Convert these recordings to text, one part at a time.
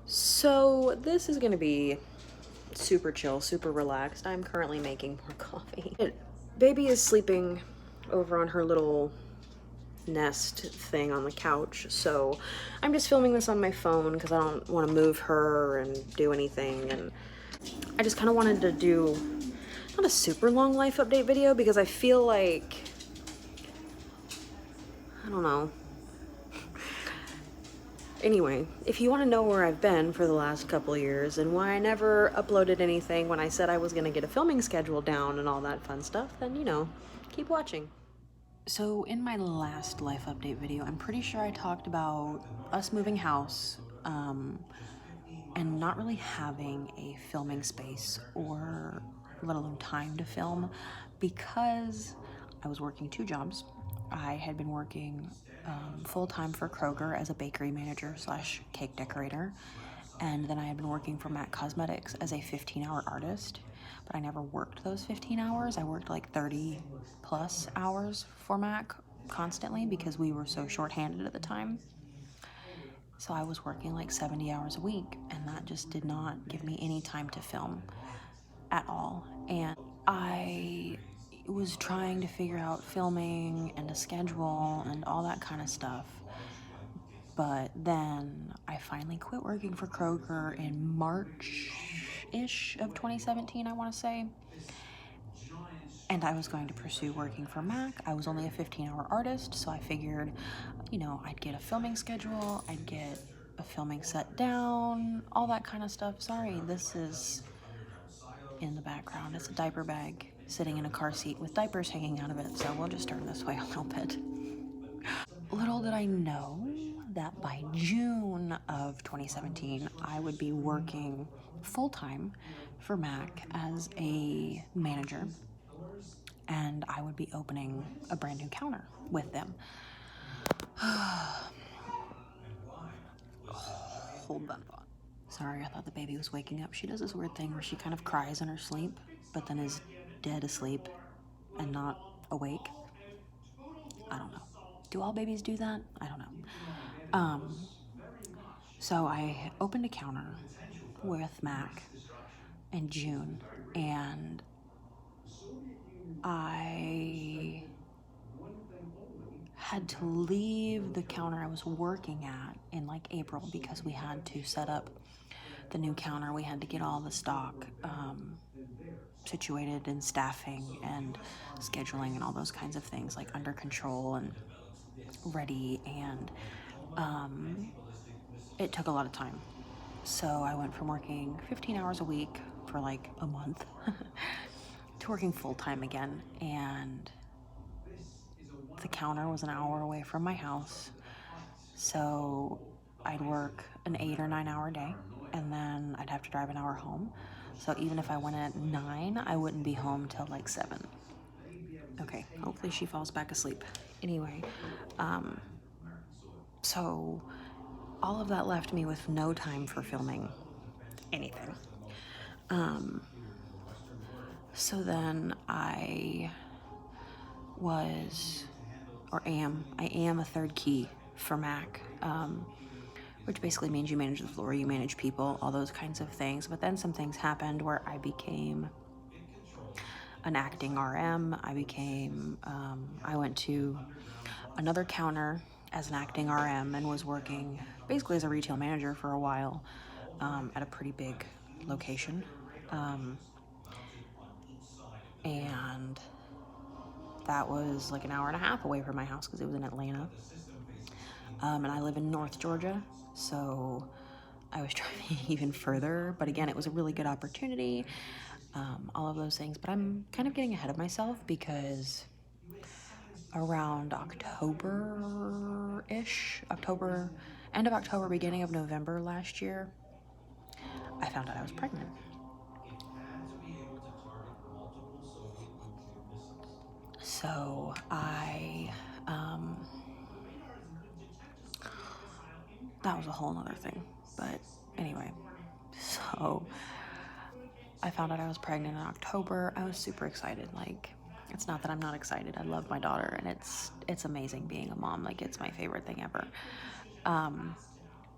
So this is gonna be super chill, super relaxed. I'm currently making more coffee. Baby is sleeping over on her little nest thing on the couch, so I'm just filming this on my phone because I don't want to move her and do anything, and I just kind of wanted to do not a super long life update video because I feel like, I don't know. Anyway, if you want to know where I've been for the last couple of years and why I never uploaded anything when I said I was going to get a filming schedule down and all that fun stuff, then, keep watching. So in my last life update video, I'm pretty sure I talked about us moving house, and not really having a filming space or let alone time to film because I was working two jobs. I had been working full-time for Kroger as a bakery manager slash cake decorator, and then I had been working for MAC Cosmetics as a 15-hour artist, but I never worked those 15 hours. I worked like 30 plus hours for MAC constantly because we were so short-handed at the time. So I was working like 70 hours a week, and that just did not give me any time to film at all. And I was trying to figure out filming and a schedule and all that kind of stuff. But then I finally quit working for Kroger in March-ish of 2017, I want to say. And I was going to pursue working for MAC. I was only a 15-hour artist, so I figured, I'd get a filming schedule, I'd get a filming set down, all that kind of stuff. Sorry, this is in the background. It's a diaper bag sitting in a car seat with diapers hanging out of it, so we'll just turn this way a little bit. Little did I know that by June of 2017, I would be working full-time for MAC as a manager, and I would be opening a brand new counter with them. Hold that thought. Sorry, I thought the baby was waking up. She does this weird thing where she kind of cries in her sleep, but then is dead asleep and not awake. I don't know. Do all babies do that? I don't know. So I opened a counter with MAC in June, and I had to leave the counter I was working at in like April because we had to set up the new counter. We had to get all the stock situated and staffing and scheduling and all those kinds of things like under control and ready, and it took a lot of time. So I went from working 15 hours a week for like a month to working full-time again, and the counter was an hour away from my house, so I'd work an 8 or 9 hour day, and then I'd have to drive an hour home. So even if I went at 9, I wouldn't be home till like 7. Okay, hopefully she falls back asleep. Anyway, so all of that left me with no time for filming anything. So then I am a third key for MAC, which basically means you manage the floor, you manage people, all those kinds of things. But then some things happened where I became an acting RM. I went to another counter as an acting RM and was working basically as a retail manager for a while at a pretty big location. And that was like an hour and a half away from my house because it was in Atlanta. And I live in North Georgia, so I was driving even further. But again, it was a really good opportunity, all of those things. But I'm kind of getting ahead of myself because around October-ish, end of October, beginning of November last year, I found out I was pregnant. So that was a whole nother thing. But anyway, so I found out I was pregnant in October. I was super excited. Like, it's not that I'm not excited. I love my daughter, and it's amazing being a mom. Like, it's my favorite thing ever.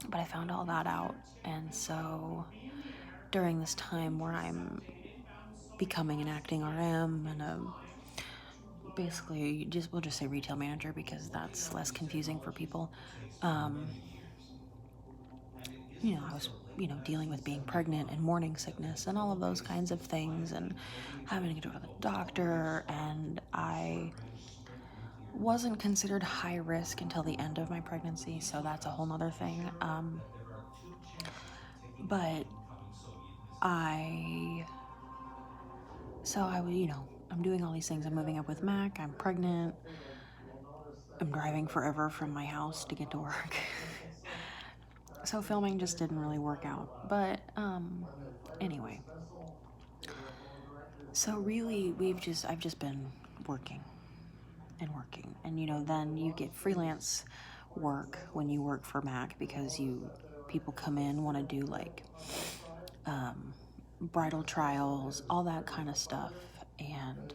But I found all that out, and so during this time where I'm becoming an acting RM and a basically we'll just say retail manager because that's less confusing for people. I was, dealing with being pregnant and morning sickness and all of those kinds of things and having to go to the doctor, and I wasn't considered high risk until the end of my pregnancy, so that's a whole nother thing. But I, so I was, I'm doing all these things. I'm moving up with Mac, I'm pregnant, I'm driving forever from my house to get to work. So filming just didn't really work out. But anyway. So really I've just been working and working. And then you get freelance work when you work for Mac because people come in, want to do like bridal trials, all that kind of stuff. And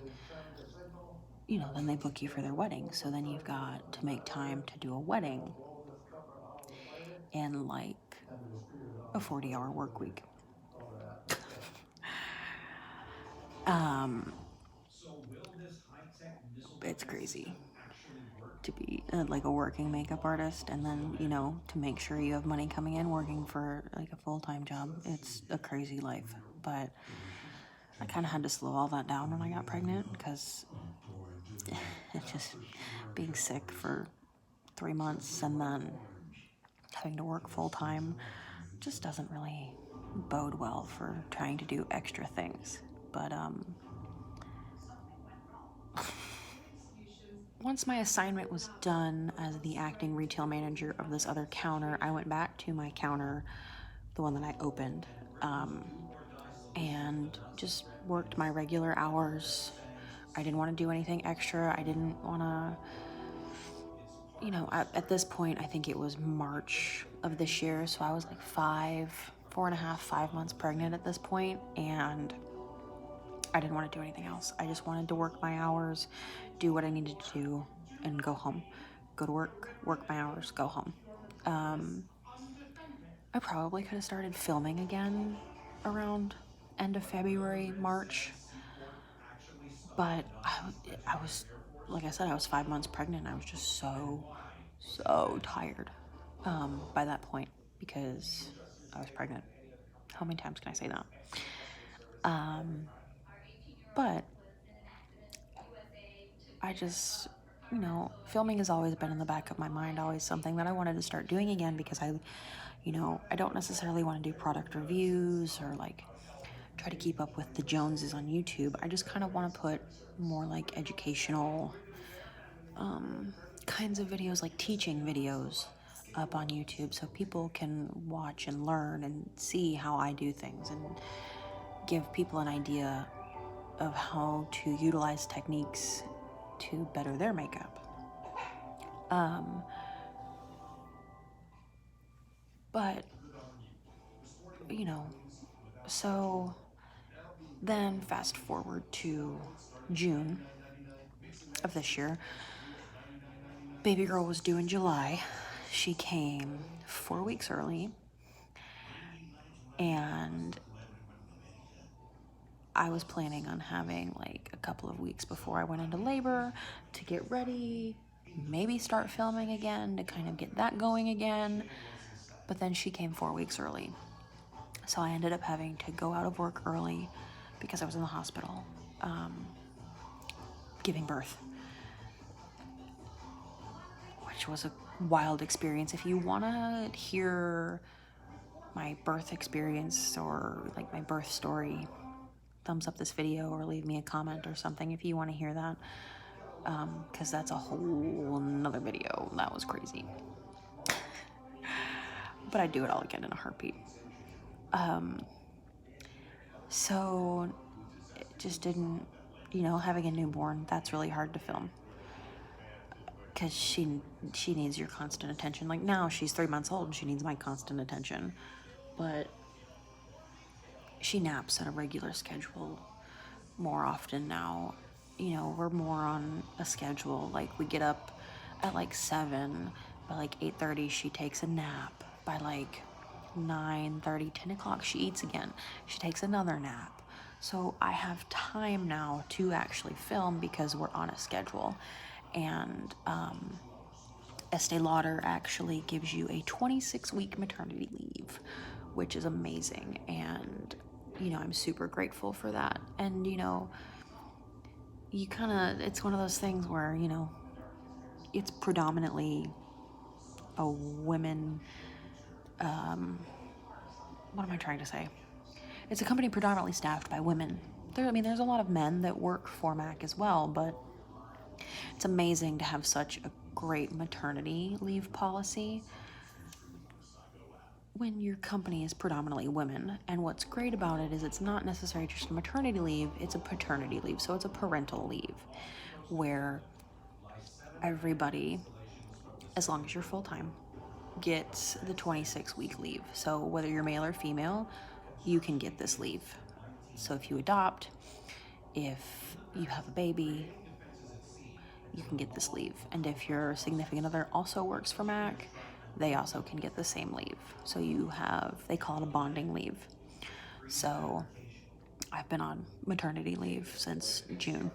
then they book you for their wedding. So then you've got to make time to do a wedding in like a 40-hour work week. It's crazy to be like a working makeup artist, and then to make sure you have money coming in working for like a full-time job. It's a crazy life, but I kind of had to slow all that down when I got pregnant because it's just being sick for 3 months and then having to work full-time just doesn't really bode well for trying to do extra things. But once my assignment was done as the acting retail manager of this other counter, I went back to my counter, the one that I opened, and just worked my regular hours. I didn't want to do anything extra. I didn't want to, at this point, I think it was March of this year, so I was like 5 months pregnant at this point, and I didn't want to do anything else. I just wanted to work my hours, do what I needed to do, and go home. Go to work my hours, go home. I probably could have started filming again around end of February, March. But I was, like I said, I was 5 months pregnant. I was just so tired by that point because I was pregnant. How many times can I say that? But I just, filming has always been in the back of my mind, always something that I wanted to start doing again because I don't necessarily want to do product reviews or like try to keep up with the Joneses on YouTube. I just kind of want to put more like educational kinds of videos, like teaching videos up on YouTube so people can watch and learn and see how I do things and give people an idea of how to utilize techniques to better their makeup. But, so then fast forward to June of this year. Baby girl was due in July. She came 4 weeks early, and I was planning on having like a couple of weeks before I went into labor to get ready, maybe start filming again to kind of get that going again. But then she came 4 weeks early. So I ended up having to go out of work early because I was in the hospital giving birth, which was a wild experience. If you want to hear my birth experience or like my birth story, thumbs up this video or leave me a comment or something if you want to hear that, because that's a whole nother video. That was crazy. But I'd do it all again in a heartbeat. So it just didn't, having a newborn, that's really hard to film because she needs your constant attention. Like now she's 3 months old and she needs my constant attention, but she naps at a regular schedule more often now. We're more on a schedule. Like we get up at like 7, by like 8:30 she takes a nap, by like 9:30, 10 o'clock, she eats again. She takes another nap. So I have time now to actually film because we're on a schedule. And Estee Lauder actually gives you a 26-week maternity leave, which is amazing. And, you know, I'm super grateful for that. And, you know, it's one of those things where, you know, it's predominantly a women, what am I trying to say? It's a company predominantly staffed by women. There's a lot of men that work for MAC as well, but it's amazing to have such a great maternity leave policy when your company is predominantly women. And what's great about it is it's not necessarily just a maternity leave, it's a paternity leave. So it's a parental leave where everybody, as long as you're full-time, gets the 26-week leave. So whether you're male or female, you can get this leave. So if you adopt, if you have a baby, you can get this leave. And if your significant other also works for MAC, they also can get the same leave. So they call it a bonding leave. So I've been on maternity leave since June,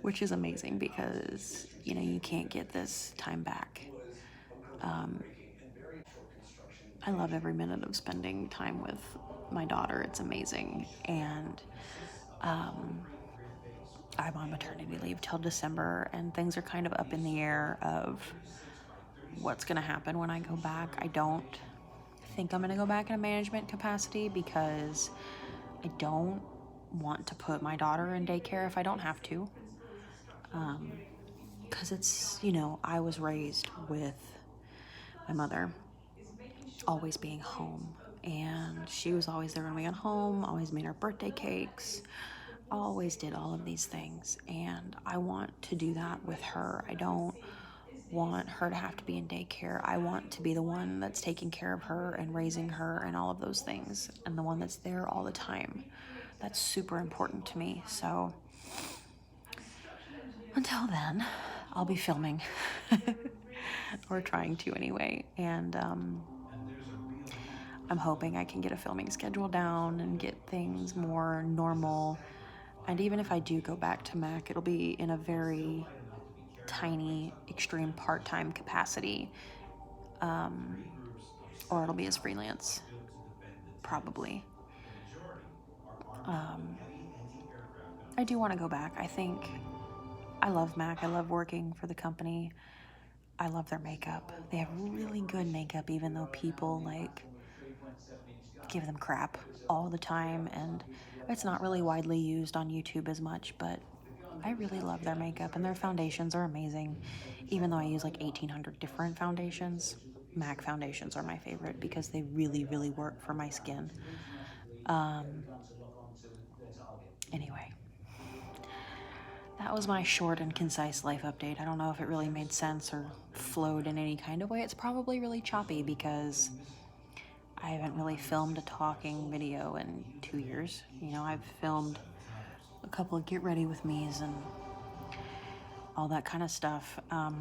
which is amazing because, you know, you can't get this time back. I love every minute of spending time with my daughter. It's amazing. And I'm on maternity leave till December, and things are kind of up in the air of what's going to happen when I go back. I don't think I'm going to go back in a management capacity because I don't want to put my daughter in daycare if I don't have to. Because it's, you know, I was raised with my mother always being home, and she was always there when we got home, always made our birthday cakes, always did all of these things, and I want to do that with her. I don't want her to have to be in daycare. I want to be the one that's taking care of her and raising her and all of those things, and the one that's there all the time. That's super important to me. So until then, I'll be filming or trying to anyway. And I'm hoping I can get a filming schedule down and get things more normal. And even if I do go back to MAC, it'll be in a very tiny, extreme part-time capacity, or it'll be as freelance, probably. I do want to go back. I think I love MAC. I love working for the company. I love their makeup. They have really good makeup, even though people like give them crap all the time, and it's not really widely used on YouTube as much, but I really love their makeup, and their foundations are amazing. Even though I use like 1,800 different foundations, MAC foundations are my favorite because they really, really work for my skin. Anyway, that was my short and concise life update. I don't know if it really made sense or flowed in any kind of way. It's probably really choppy because I haven't really filmed a talking video in 2 years. You know, I've filmed a couple of get ready with me's and all that kind of stuff. I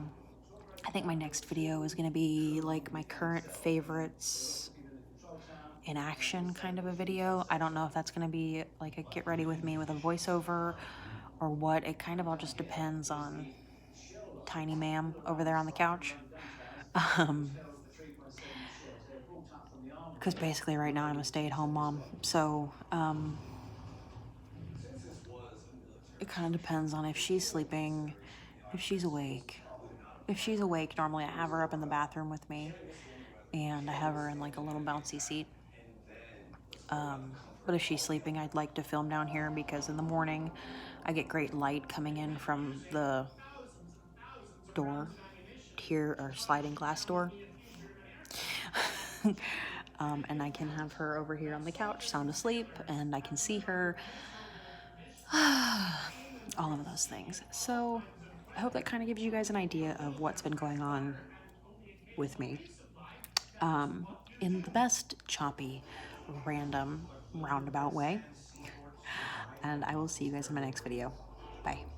think my next video is going to be like my current favorites in action kind of a video. I don't know if that's going to be like a get ready with me with a voiceover or what. It kind of all just depends on Tiny Ma'am over there on the couch. Because basically right now I'm a stay-at-home mom. So it kind of depends on if she's sleeping, if she's awake. If she's awake, normally I have her up in the bathroom with me, and I have her in like a little bouncy seat. But if she's sleeping, I'd like to film down here because in the morning I get great light coming in from the door here, or sliding glass door. And I can have her over here on the couch, sound asleep, and I can see her. All of those things. So I hope that kind of gives you guys an idea of what's been going on with me. In the best choppy, random, roundabout way. And I will see you guys in my next video. Bye.